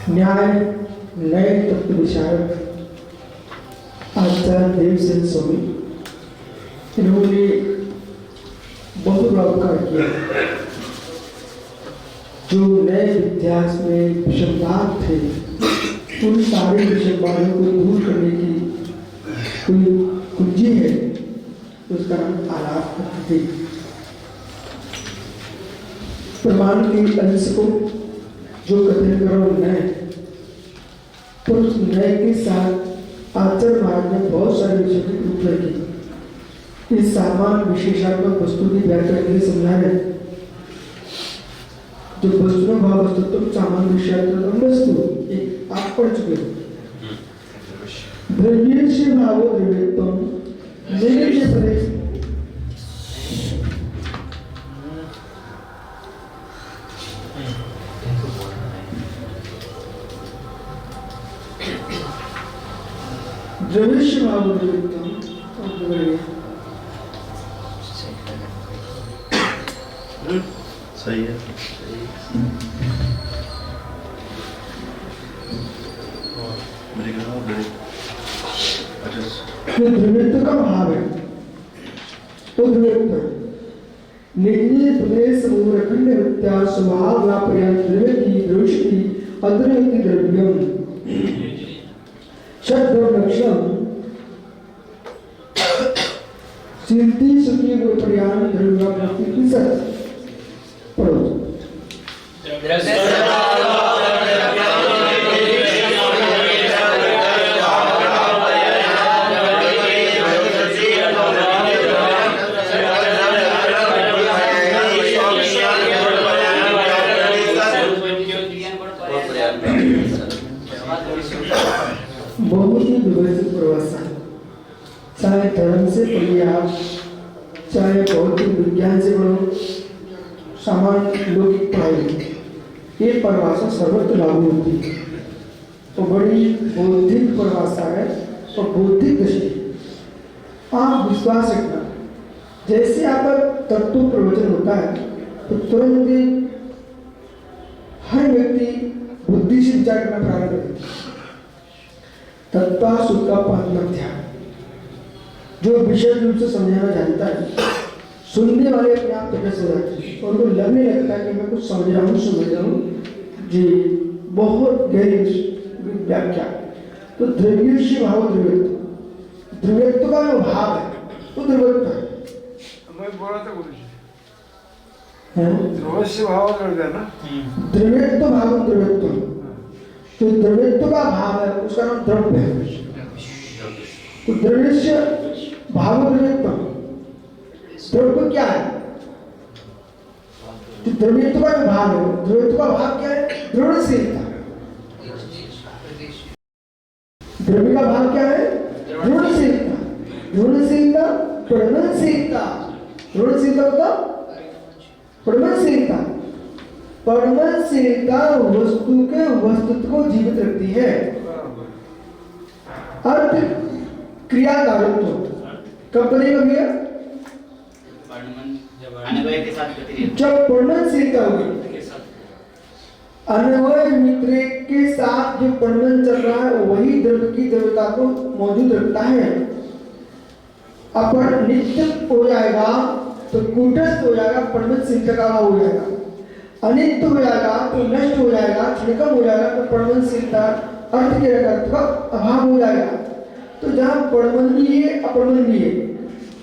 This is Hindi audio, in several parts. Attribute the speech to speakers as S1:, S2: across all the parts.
S1: न्याय नए तत्व विशारद आचार्य देवसेन स्वामी, इन्होंने बहुत बड़ा उपकार किया। जो नए इतिहास में विषमवाद थे, उन सारे विषमवादों को दूर करने की कोई कुंजी है, उसका नाम आलाप पद्धति। प्रमाण के अंश को जो कथन करो नए, तो उस नए के साथ आचार्य महाराज ने बहुत सारे विषय की रूप रखी। इस सामान विशेषात्मक वस्तु की व्याख्या के लिए समझा रहे। जो वस्तु भाव वस्तुत्व सामान विशेषात्मक वस्तु एक आप पढ़ चुके हो। द्रव्यस्य भावो द्रव्यत्वम निरीक्ष्य प्रदेश द्रव्यस्य भावो द्रव्यत्वम
S2: सही है।
S1: द्रव्यत्व का भाव है तो द्रव्यत्व निजी प्रदेश मूलखंड विद्या स्वभाव व्यापार द्रव्य की दृष्टि अद्रव्य द्रव्यम शब्द लक्षण सिद्धि सुखी प्रयाण द्रव्य की सत पढ़ो। बहुत ही व्यवस्थित प्रवासन, चाहे धर्म से पढ़िए आप, चाहे भौतिक विज्ञान से पढ़ो, सामान्य लौकिक पढ़ाई, ये परिभाषा सर्वत्र लागू होती है। तो बड़ी बौद्धिक परिभाषा है और बौद्धिक दृष्टि। आप विश्वास रखना, जैसे आपका तत्व प्रवचन होता है तो तुरंत ही हर व्यक्ति बुद्धि से विचार करना प्रारंभ करता है। तत्व सुख का ध्यान, जो विषय रूप से समझाना जानता है, सुनने वाले अपने आप तटस्थ हो जाते हैं और उनको लगने लगता है कि मैं कुछ समझ रहा हूँ जी। बहुत गहरी व्याख्या। तो द्रव्यस्य भाव द्रव्यत्व, द्रव्यत्व का जो भाव है वो द्रव्यत्व है।
S3: मैं बोला था गुरुजी, द्रव्यस्य भाव द्रव्य ना,
S1: द्रव्यत्व भाव द्रव्यत्व। तो द्रव्यत्व का भाव है उसका नाम द्रव्य है। तो द्रव्यस्य भाव द्रव्यत्व, द्रव्य क्या है? तो द्रव्यत्व का भाव है, द्रव्यत्व का भाव क्या है? दृढ़शीलता। द्रव्य का भाव क्या है? दृढ़शीलता। दृढ़शीलता, परमशीलता। दृढ़शीलता होता परमशीलता। परमशीलता वस्तु के वस्तुत्व को जीवित रखती है। अर्थ क्रियाकारत्व कब बनेगा भैया? जब परिणनशीलता होगी, अन्वय मित्र के साथ जो परिणन चल रहा है वही द्रव्य की द्रव्यता को मौजूद रखता है। अपन नित्य हो जाएगा तो कूटस्थ हो जाएगा, परिणनशीलता का अभाव हो जाएगा। अनित्य हो जाएगा तो नष्ट हो जाएगा, क्षणिकम हो जाएगा तो परिणनशीलता अर्थ के का अभाव हो जाएगा। तो जहाँ परमंडलीय अपरमंडलीय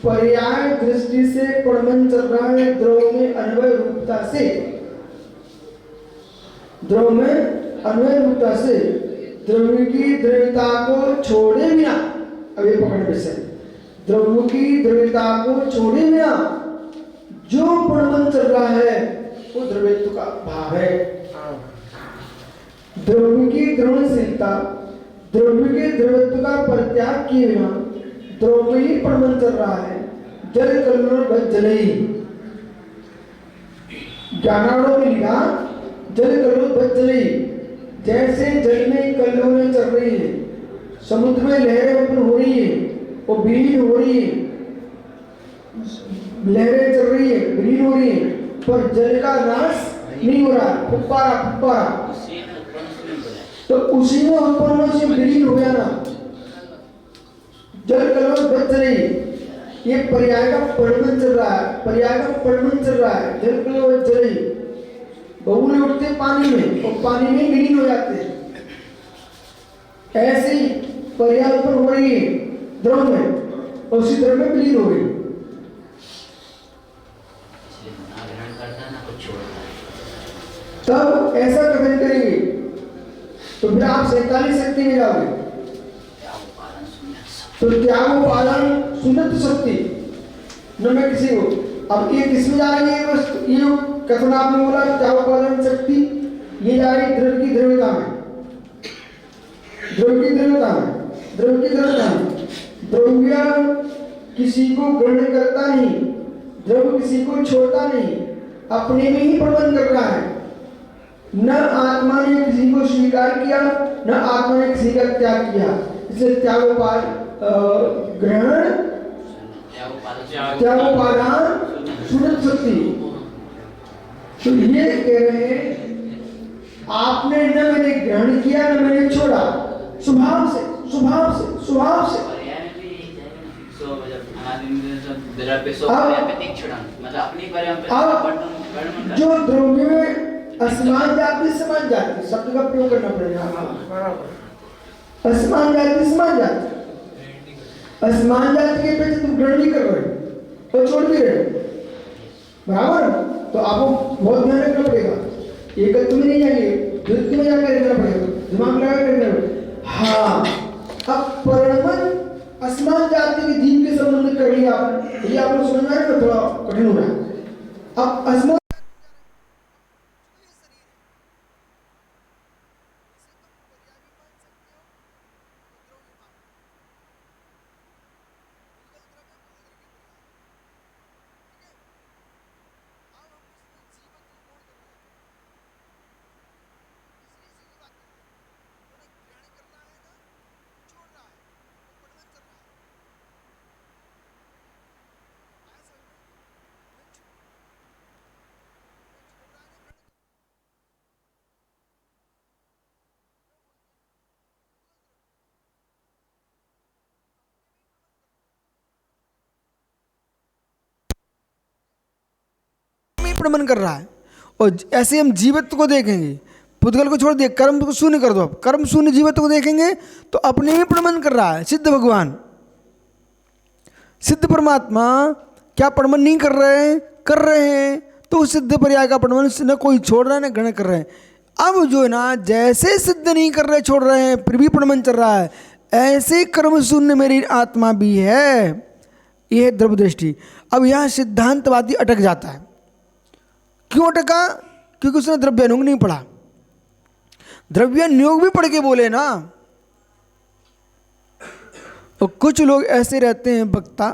S1: पर्याय दृष्टि से परमन चल रहा है द्रव में अन्वय रूपता से, द्रव में अन्वय रूपता से द्रव्य की द्रव्यता को छोड़े बिना, अब ये पकड़ विषय, द्रव्य की द्रव्यता को छोड़े बिना जो परमन चल रहा है वो द्रव्यत्व का भाव है। द्रव्य की द्रवणशीलता, द्रव्य के द्रव्यत्व का परित्याग किए बिना द्रव में ही परमन चल रहा है। जल कल्लोल जलई, ज्ञानार्णव ने लिखा जल कल्लोल जलई। जैसे जल में कल्लोलें चल रही है, समुद्र में लहरें उत्पन्न हो रही है, वो विलीन हो रही है, लहरें चल रही है, विलीन हो रही है, पर जल का नाश नहीं हो रहा। फुप्पारा फुप्पारा तो उसी में उत्पन्न से विलीन हो जाना। जल कलवश बच रही, ये पर्याय का परिणमन चल रहा है, पर्याय का परिणमन चल रहा है। जल कलवश जल रही, बबूले उठते पानी में और पानी में विलीन हो जाते हैं। ऐसे ही पर्याय उत्पन्न हो रही है द्रव में और उसी द्रव में विलीन हो गई। तब ऐसा कथन करेंगे तो फिर आप 47 शक्ति में जाओगे। तो त्यागोपादान सुनत शक्ति न मैं किसी को, अब ये किसमें जा रही है वस्तु, ये कथन आपने बोला त्यागोपादान शक्ति, ये जा रही द्रव्य की द्रव्यता में, द्रव्य की द्रव्यता में, द्रव्य की द्रव्यता में। द्रव्य किसी को ग्रहण करता नहीं, द्रव्य किसी को छोड़ता नहीं, अपने में ही प्रबंध कर रहा है। न आत्मा ने किसी को स्वीकार किया, न आत्मा ने किसी का त्याग किया। इसलिए त्यागोपाद ग्रहण, त्यागोपादान सुनत शक्ति। तो ये कह रहे हैं आपने न मैंने ग्रहण किया न मैंने छोड़ा, स्वभाव से स्वभाव से स्वभाव से। अब जो द्रव्य में असमान जाति समान जाति शब्द का प्रयोग करना पड़ेगा। असमान जाति समान जाति, असमान जाति के पेट तुम ग्रहण नहीं कर रहे और छोड़ भी रहे, बराबर। तो आपको बहुत ध्यान रखना पड़ेगा, एकत्व में नहीं जाएंगे, द्वित्व में जाकर रहना पड़ेगा, दिमाग लगा कर रहना पड़ेगा। हाँ, अब परिणमन असमान जाति के जीव के संबंध कर लिया आपने, ये आप लोग समझना है ना, थोड़ा कठिन हो रहा है। अब असमान प्रमन कर रहा है। और ऐसे हम जीवत्व को देखेंगे, पुद्गल को छोड़ दिए, कर्म को शून्य कर दो। अब कर्म शून्य जीवत्व को देखेंगे तो अपने में प्रमन कर रहा है सिद्ध भगवान, सिद्ध परमात्मा। क्या प्रमन नहीं कर रहे हैं? कर रहे हैं। तो सिद्ध पर्याय का प्रमन न कोई छोड़ रहा है न ग्रहण कर रहे हैं। अब जो है ना, जैसे सिद्ध नहीं कर रहे छोड़ रहे हैं फिर भी प्रमन चल रहा है, ऐसे कर्म शून्य मेरी आत्मा भी है। यह द्रव्य दृष्टि। अब यह सिद्धांतवादी अटक जाता है। क्यों अटका? क्योंकि उसने द्रव्यानुग नहीं पढ़ा। द्रव्यानुग भी पढ़ के बोले ना। तो कुछ लोग ऐसे रहते हैं वक्ता,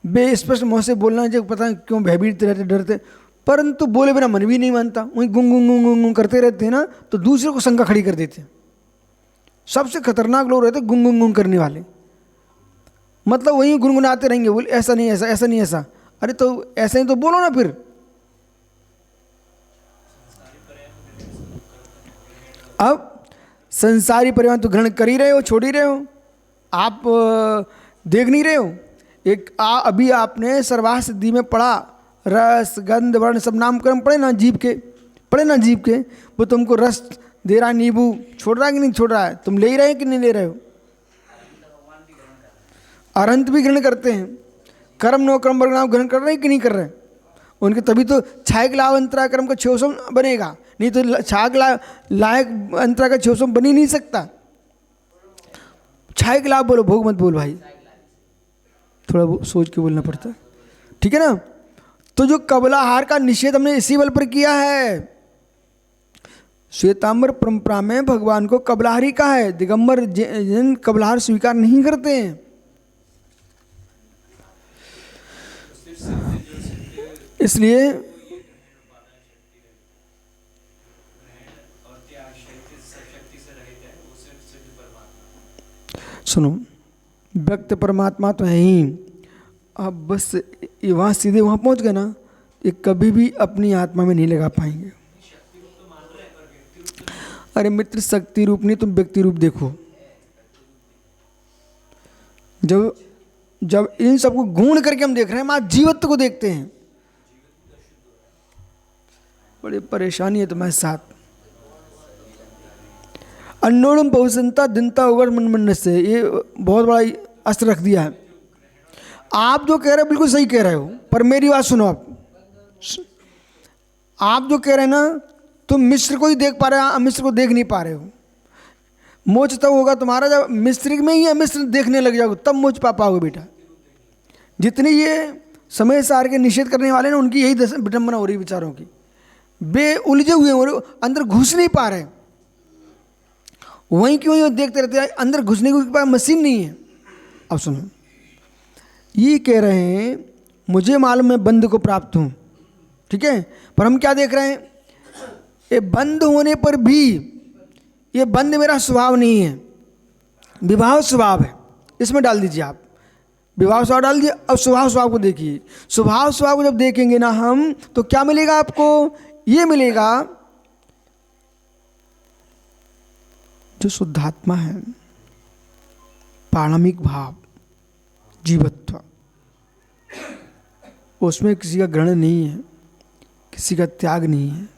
S1: बेस्पष्ट मुँह से बोलना जब पता नहीं क्यों भयभीत रहते, डरते, परंतु बोले बिना मन भी नहीं मानता, वहीं गुंग गुंग गुंग गुंग करते रहते हैं ना, तो दूसरे को शंका खड़ी कर देते हैं। सबसे खतरनाक लोग रहते गुंग गुंग गुंग करने वाले, मतलब वहीं गुनगुनाते रहेंगे, बोले ऐसा नहीं ऐसा, ऐसा नहीं ऐसा। अरे तो ऐसा ही तो बोलो ना फिर। अब संसारी परिवार तो ग्रहण कर ही रहे हो, छोड़ ही रहे हो, आप देख नहीं रहे हो। एक अभी आपने सर्वाह सिद्धि में पढ़ा, रस गंध वर्ण सब नामकरण पढ़े ना, जीव के पढ़े ना, जीव के। वो तुमको रस दे रहा है, नींबू छोड़ रहा है कि नहीं छोड़ रहा है, तुम ले ही रहे कि नहीं ले रहे हो। अरंत भी ग्रहण करते हैं, कर्म नो कर्म वर्ग ग्रहण कर रहे हैं कि नहीं कर रहे हैं उनके, तभी तो छायक लाभ अंतरा कर्म का 600 बनेगा, नहीं तो छायक लायक अंतरा का 600 बन ही नहीं सकता। छायक लाभ बोलो, भोग मत बोल भाई, थोड़ा सोच के बोलना पड़ता है, ठीक है ना। तो जो कबलाहार का निषेध हमने इसी बल पर किया है। श्वेतांबर परंपरा में भगवान को कबलाहार ही कहा है, दिगंबर जैन कबलाहार स्वीकार नहीं करते हैं। इसलिए सुनो, व्यक्त परमात्मा तो है ही। अब बस वहाँ सीधे वहाँ पहुँच गए ना, ये कभी भी अपनी आत्मा में नहीं लगा पाएंगे। अरे मित्र, शक्ति रूप नहीं, तुम व्यक्ति रूप देखो। जब जब इन सबको गूण करके हम देख रहे हैं, हम आज जीवत्व को देखते हैं। बड़ी परेशानी है तुम्हारे साथ। अन्नोड़म बहुसंता दिनता उगर मन मन से, ये बहुत बड़ा अस्त्र रख दिया है। आप जो कह रहे हो बिल्कुल सही कह रहे हो, पर मेरी बात सुनो। आप जो कह रहे हैं ना, तुम मिस्र को ही देख पा रहे हो, मिस्र को देख नहीं पा रहे हो। मोच तब होगा तुम्हारा जब मिस्र में ही मिस्र देखने लग जाओगे, तब मोच पा पाओगे बेटा। जितने ये समय सार के निषेध करने वाले ना, उनकी यही विडंबना हो रही विचारों की। बे उलझे हुए हो रहे, अंदर घुस नहीं पा रहे, वहीं क्यों ही देखते रहते हैं, अंदर घुसने की पास मशीन नहीं है। अब सुनो, ये कह रहे हैं मुझे मालूम मैं बंद को प्राप्त हूँ, ठीक है, पर हम क्या देख रहे हैं, ये बंद होने पर भी ये बंद मेरा स्वभाव नहीं है, विभाव स्वभाव है। इसमें डाल दीजिए आप, विभाव स्वभाव डाल दीजिए। अब स्वभाव को देखिए। स्वभाव को जब देखेंगे ना हम, तो क्या मिलेगा आपको, ये मिलेगा जो शुद्धात्मा है, पारमाणिक भाव, जीवत्व, उसमें किसी का ग्रहण नहीं है, किसी का त्याग नहीं है।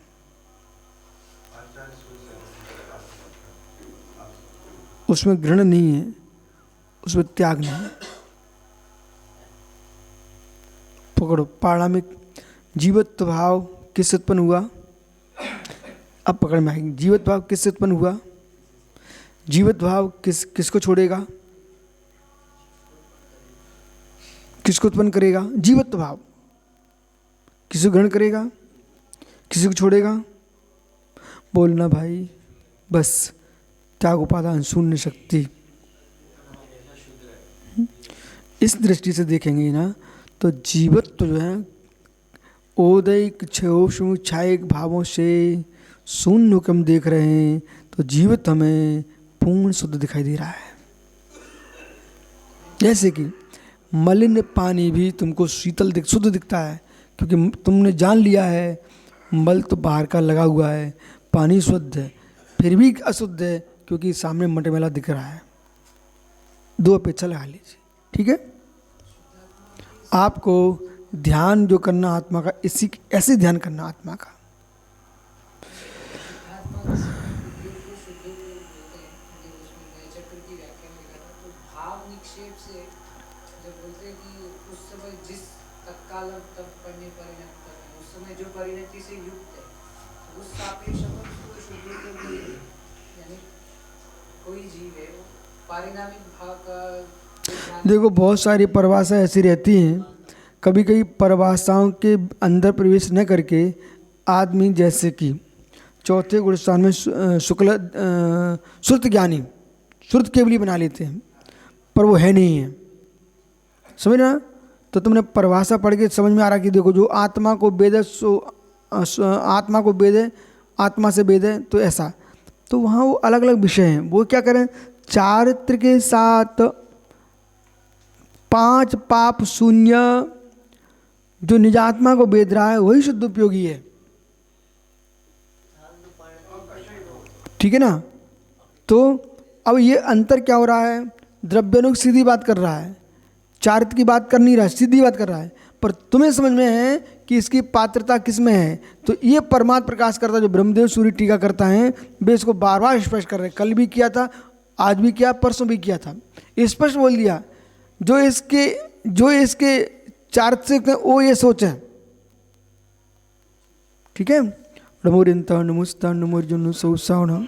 S1: उसमें ग्रहण नहीं है, उसमें त्याग नहीं है। पकड़ो, पारमाणिक जीवत्व भाव किससे उत्पन्न हुआ? अब पकड़ में आएंगे। जीवत्व भाव किससे उत्पन्न हुआ? जीवत्व भाव किसको छोड़ेगा, किसको उत्पन्न करेगा? जीवत्व भाव। किसी को ग्रहण करेगा, किसी को छोड़ेगा? बोलना भाई, बस त्याग उपादान शून्य शक्ति। इस दृष्टि से देखेंगे ना, तो जीवत्व जो है ओदैक क्षयोष्म छायक भावों से शून्य को हम देख रहे हैं, तो जीवित हमें पूर्ण शुद्ध दिखाई दे रहा है। जैसे कि मलिन पानी भी तुमको शीतल शुद्ध दिखता है, क्योंकि तुमने जान लिया है मल तो बाहर का लगा हुआ है, पानी शुद्ध है, फिर भी अशुद्ध है क्योंकि सामने मटमैला दिख रहा है। दो अपेक्षा लगा लीजिए, ठीक है। आपको ध्यान जो करना आत्मा का, इसी ऐसे ध्यान करना आत्मा का। देखो, बहुत सारी परिभाषा ऐसी रहती हैं, कभी कभी परिभाषाओं के अंदर प्रवेश न करके आदमी, जैसे कि चौथे गुणस्थान में शुक्ल श्रुत ज्ञानी, श्रुत केवली बना लेते हैं, पर वो है नहीं है, समझ ना। तो तुमने परिभाषा पढ़ के समझ में आ रहा कि देखो, जो आत्मा को वेद सो आत्मा को वेद है, आत्मा से वेद है, तो ऐसा। तो वहाँ वो अलग अलग विषय हैं। वो क्या करें, चारित्र के साथ 5 पाप शून्य जो निजात्मा को वेद रहा है, वही शुद्ध उपयोगी है, ठीक है ना। तो अब ये अंतर क्या हो रहा है, द्रव्यानुग सीधी बात कर रहा है, चारित्र की बात कर नहीं रहा है, सीधी बात कर रहा है। पर तुम्हें समझ में है कि इसकी पात्रता किस में है, तो ये परमात्म प्रकाश करता जो ब्रह्मदेव सूर्य टीका करता है, वे इसको बार बार स्पष्ट कर रहे हैं। कल भी किया था, आज भी किया, परसों भी किया था, स्पष्ट बोल दिया। जो इसके चारित्र से वो ये सोच है, ठीक है। नमो रिंता नमोस्ता नमो अर्जुन सौसावना।